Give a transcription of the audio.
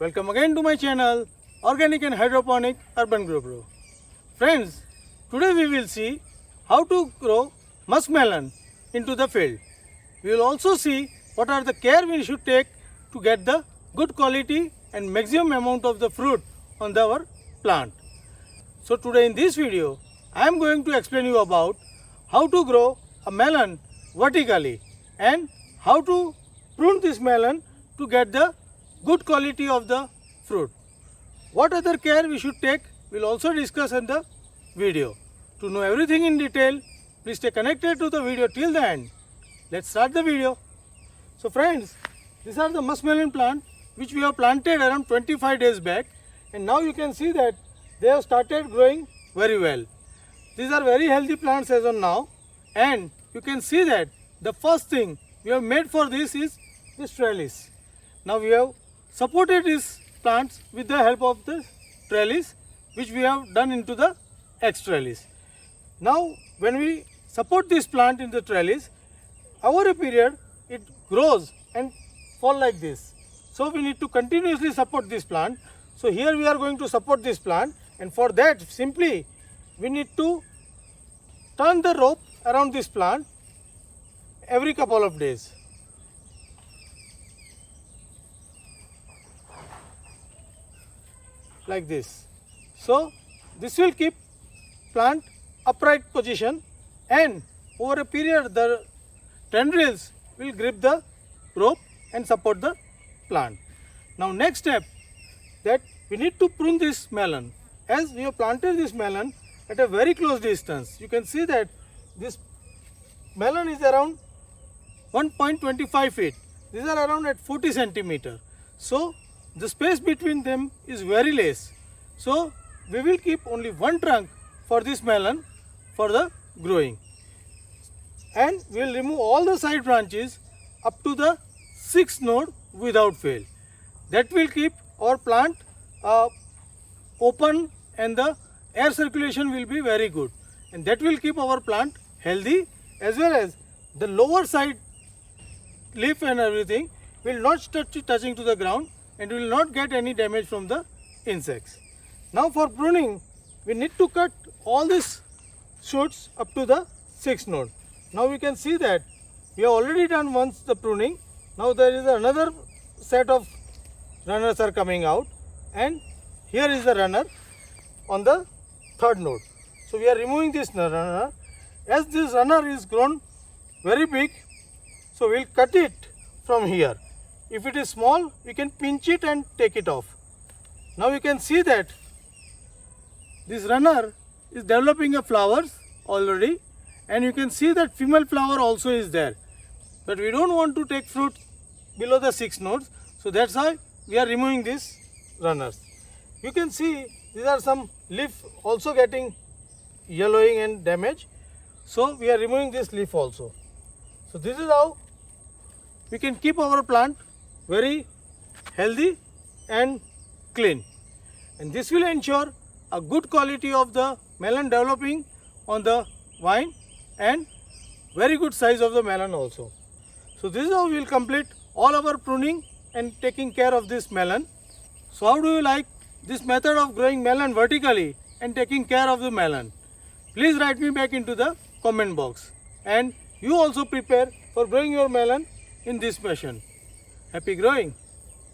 Welcome again to my channel Organic and Hydroponic Urban Grow. Friends, today we will see how to grow muskmelon into the field. We will also see what are the care we should take to get the good quality and maximum amount of the fruit on our plant. So today in this video, I am going to explain you about how to grow a melon vertically and how to prune this melon to get the good quality of the fruit. What other care we should take, we will also discuss in the video. To know everything in detail, please stay connected to the video till the end. Let's start the video. So friends, these are the muskmelon plant which we have planted around 25 days back, and now you can see that they have started growing very well. These are very healthy plants as of now, and you can see that the first thing we have made for this is this trellis. Now we have supported these plants with the help of the trellis which we have done into the X trellis. Now when we support this plant in the trellis, over a period it grows and fall like this. So we need to continuously support this plant. So here we are going to support this plant, and for that simply we need to turn the rope around this plant every couple of days. Like this. So this will keep plant upright position, and over a period the tendrils will grip the rope and support the plant. Now next step, that we need to prune this melon. As we have planted this melon at a very close distance, you can see that this melon is around 1.25 feet. These are around at 40 centimeter. So the space between them is very less. So we will keep only one trunk for this melon for the growing, and we will remove all the side branches up to the 6th node without fail. That will keep our plant open, and the air circulation will be very good, and that will keep our plant healthy, as well as the lower side leaf and everything will not touching to the ground and will not get any damage from the insects. Now for pruning, we need to cut all these shoots up to the 6th node. Now we can see that we have already done once the pruning. Now there is another set of runners are coming out, and here is the runner on the 3rd node. So we are removing this runner. As this runner is grown very big, so we will cut it from here. If it is small, we can pinch it and take it off. Now you can see that this runner is developing a flowers already, and you can see that female flower also is there. But we don't want to take fruit below the 6 nodes, so that's why we are removing these runners. You can see these are some leaf also getting yellowing and damage, so we are removing this leaf also. So this is how we can keep our plant very healthy and clean, and this will ensure a good quality of the melon developing on the vine and very good size of the melon also. So this is how we will complete all our pruning and taking care of this melon. So how do you like this method of growing melon vertically and taking care of the melon? Please write me back into the comment box, and you also prepare for growing your melon in this fashion. Happy growing!